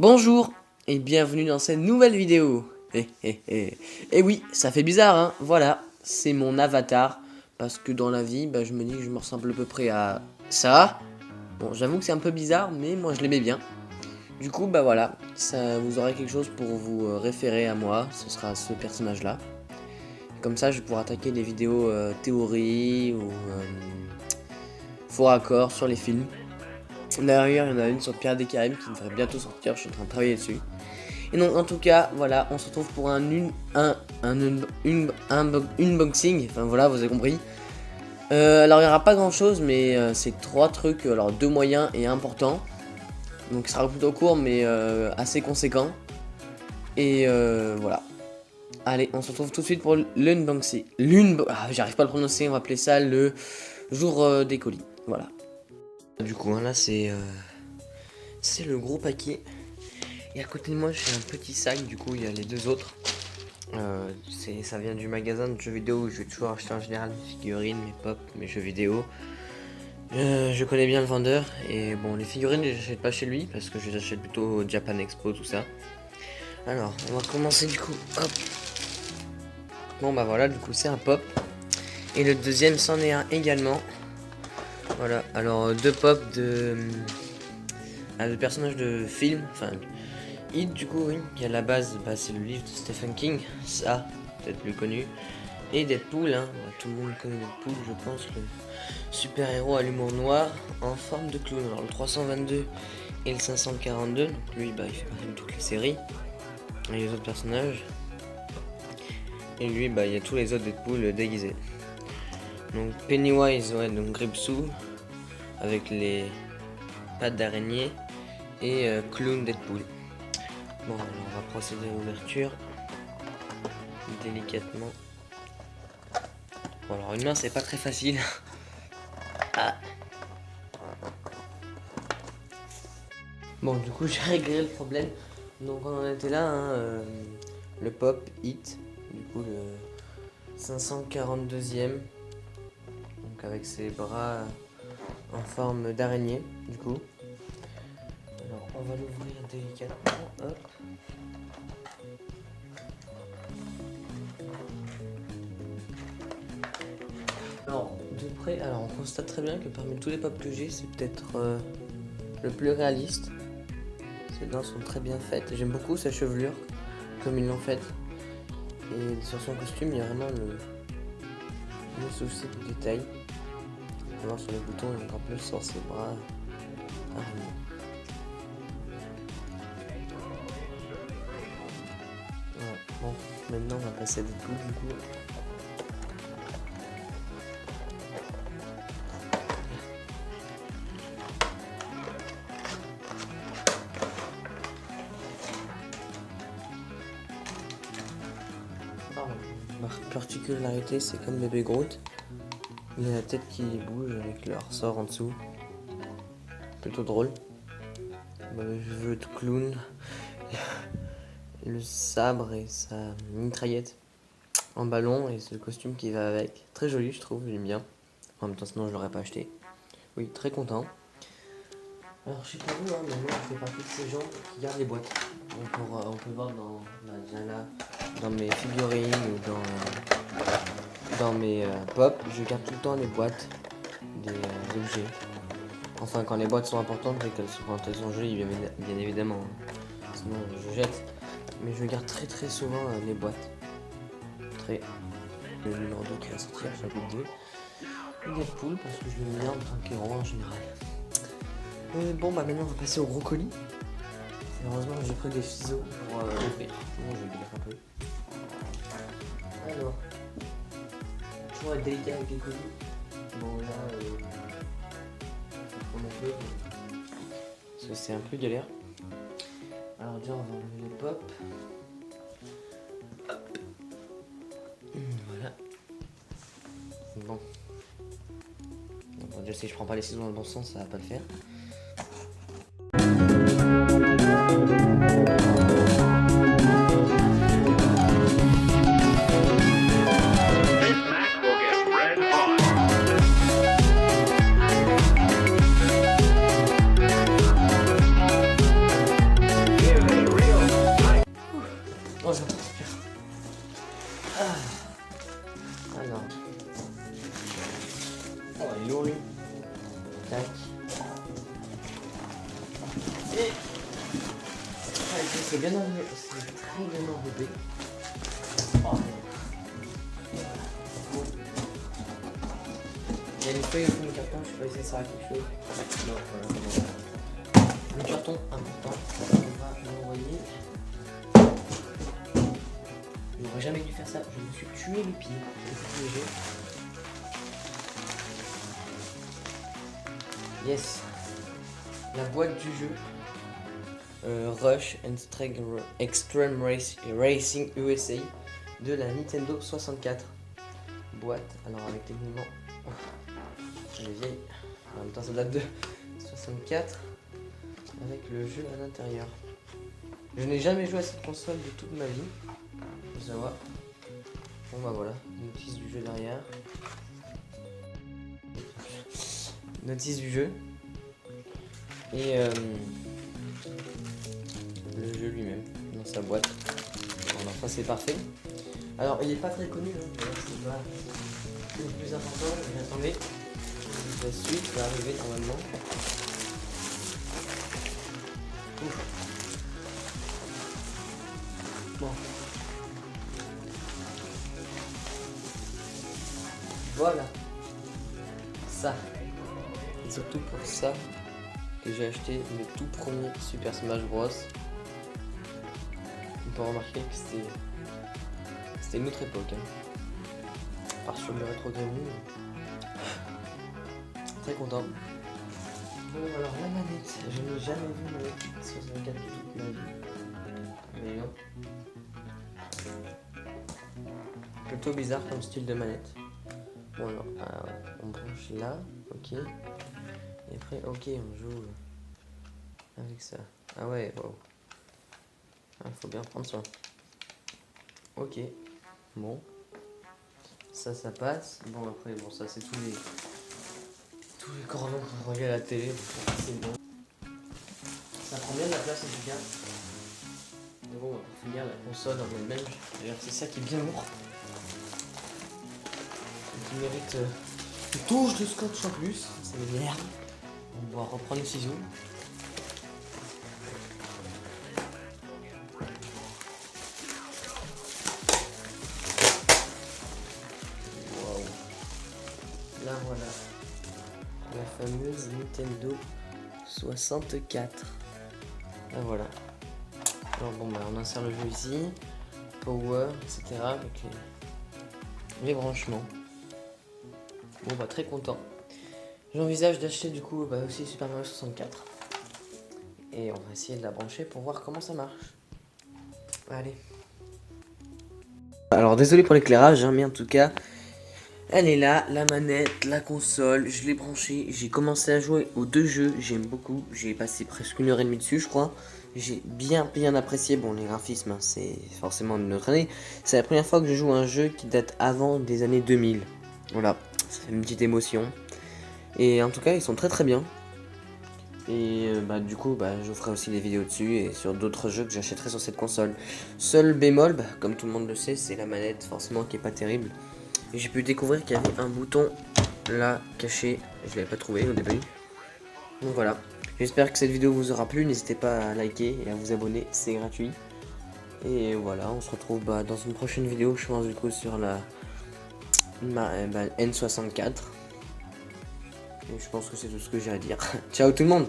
Bonjour et bienvenue dans cette nouvelle vidéo. Et oui, ça fait bizarre hein, voilà, c'est mon avatar. Parce que dans la vie, je me dis que je me ressemble à peu près à ça. Bon, j'avoue que c'est un peu bizarre, mais moi je l'aimais bien. Du coup, voilà, ça, vous aurez quelque chose pour vous référer à moi, ce sera ce personnage-là. Comme ça, je vais pouvoir attaquer des vidéos théorie ou faux raccords sur les films. D'ailleurs, il y en a une sur Pirates des Caraïbes qui devrait bientôt sortir, je suis en train de travailler dessus. Et donc, en tout cas, voilà, on se retrouve pour un unboxing, enfin voilà, vous avez compris. Alors, il n'y aura pas grand chose, mais c'est 3 trucs, alors 2 moyens et 1 important. Donc, ça sera plutôt court, mais assez conséquent. Et voilà. Allez, on se retrouve tout de suite pour l'unboxing. J'arrive pas à le prononcer, on va appeler ça le jour des colis. Voilà. Du coup, là, c'est le gros paquet. Et à côté de moi, j'ai un petit sac. Du coup, il y a les 2 autres. Ça vient du magasin de jeux vidéo où je vais toujours acheter en général mes figurines, mes pop, mes jeux vidéo. Je connais bien le vendeur. Et bon, les figurines, je les achète pas chez lui parce que je les achète plutôt au Japan Expo, tout ça. Alors, on va commencer du coup. Hop. Bon, voilà, du coup, c'est un pop. Et le deuxième, c'en est un également. Voilà, alors 2 pop de personnages de film, enfin It du coup, oui, qui à la base, c'est le livre de Stephen King, ça, peut-être plus connu, et Deadpool, hein, tout le monde connaît Deadpool, je pense, le super-héros à l'humour noir en forme de clown. Alors le 322 et le 542, donc lui, il fait partie de toutes les séries, et les autres personnages, et lui, il y a tous les autres Deadpool déguisés. Donc Pennywise, ouais, donc Gripsou, avec les pattes d'araignée, et Clown Deadpool. Bon, alors on va procéder à l'ouverture, délicatement. Bon, alors une main, c'est pas très facile. Ah. Bon, du coup, j'ai réglé le problème. Donc on en était là, hein, le pop It, du coup le 542e. Donc avec ses bras en forme d'araignée, du coup. Alors on va l'ouvrir délicatement, hop. Alors de près, on constate très bien que parmi tous les pop que j'ai, c'est peut-être le plus réaliste. Ses dents sont très bien faites, j'aime beaucoup sa chevelure, comme ils l'ont faite. Et sur son costume, il y a vraiment le souci du détail. Alors sur les boutons et encore plus sur ses bras. Voilà. Bon, maintenant on va passer à Deadpool du coup. Ma particularité, c'est comme bébé Groot. Il a la tête qui bouge avec le ressort en dessous. Plutôt drôle. Le jeu de clown. Le sabre et sa mitraillette en ballon. Et c'est le costume qui va avec. Très joli, je trouve, j'aime bien. En même temps, sinon, je l'aurais pas acheté. Oui, très content. Alors, je sais pas vous, mais moi, je fais partie de ces gens qui gardent les boîtes. On peut voir dans mes figurines ou dans mes pop, je garde tout le temps les boîtes des objets. Enfin, quand les boîtes sont importantes et quand elles sont jolies, bien évidemment. Sinon, je jette. Mais je garde très souvent les boîtes. Le numéro 2 qui va sortir, chapitre 2. Et Deadpool, parce que je l'aime bien en tant qu'héros en général. Bon, maintenant on va passer au gros colis. Heureusement, j'ai pris des ciseaux pour l'ouvrir. Sinon, je vais le faire un peu. Alors, toujours être délicat avec les colis. Bon, là, on a peu. Parce que c'est un peu galère. Alors, déjà, on va enlever les pop. Hop. Voilà. Bon. Donc, déjà, si je prends pas les ciseaux dans le bon sens, ça va pas le faire. lourd lui. Tac. Et c'est bien enlevé, c'est très bien enrobé. Oh. Il y a une feuille au fond du carton, je sais pas si ça sert à quelque chose. Non, voilà. Le carton important, on va l'envoyer. Je n'aurais jamais dû faire ça, je me suis tué les pieds. C'est léger. Yes. La boîte du jeu. Rush and Extreme Racing USA de la Nintendo 64. Boîte, alors avec techniquement. Elle est vieille. En même temps, ça date de 64. Avec le jeu à l'intérieur. Je n'ai jamais joué à cette console de toute ma vie. Faut savoir. Bon bah voilà, notice du jeu derrière. Notice du jeu. Et le jeu lui-même dans sa boîte. Bon, enfin c'est parfait. Alors il est pas très connu, hein. C'est pas le plus important. Mais attendez, la suite va arriver normalement. Ouf. Bon. Voilà. Ça. Et surtout pour ça que j'ai acheté le tout premier Super Smash Bros. On peut remarquer que c'était une autre époque. Hein. À part sur le rétro gaming. Très content. Alors la manette, je n'ai jamais vu une manette 64 de toute ma vie. Mais non. Plutôt bizarre comme style de manette. Bon alors, on branche là, ok. Et après, ok, on joue avec ça. Ah ouais, wow. Ah, faut bien prendre soin. Ok, bon. Ça passe. Bon après, bon ça c'est tous les cordons pour regarder la télé. C'est bon. Ça prend bien de la place en tout cas. Mais bon, pour finir, la console en elle-même, d'ailleurs c'est ça qui est bien lourd. Qui mérite une touche de scotch en plus. Ça m'énerve. On va reprendre le ciseau. Waouh. Là voilà. La fameuse Nintendo 64. Là voilà. Alors bon bah on insère le jeu ici. Power, etc. avec les branchements. Bon bah très content. J'envisage d'acheter du coup aussi Super Mario 64. Et on va essayer de la brancher pour voir comment ça marche. Allez. Alors désolé pour l'éclairage, hein, mais en tout cas, elle est là, la manette, la console, je l'ai branchée. J'ai commencé à jouer aux deux jeux, j'aime beaucoup. J'ai passé presque 1h30 dessus je crois. J'ai bien apprécié, bon les graphismes hein, c'est forcément de notre année. C'est la première fois que je joue à un jeu qui date avant des années 2000. Voilà, ça fait une petite émotion. Et en tout cas ils sont très bien. Et du coup je ferai aussi des vidéos dessus et sur d'autres jeux que j'achèterai sur cette console. Seul bémol, comme tout le monde le sait, c'est la manette forcément qui est pas terrible. Et j'ai pu découvrir qu'il y avait un bouton là caché, je l'avais pas trouvé au début. Donc voilà, j'espère que cette vidéo vous aura plu, n'hésitez pas à liker et à vous abonner, c'est gratuit. Et voilà, on se retrouve dans une prochaine vidéo, je pense du coup sur la N64. Et je pense que c'est tout ce que j'ai à dire. Ciao tout le monde!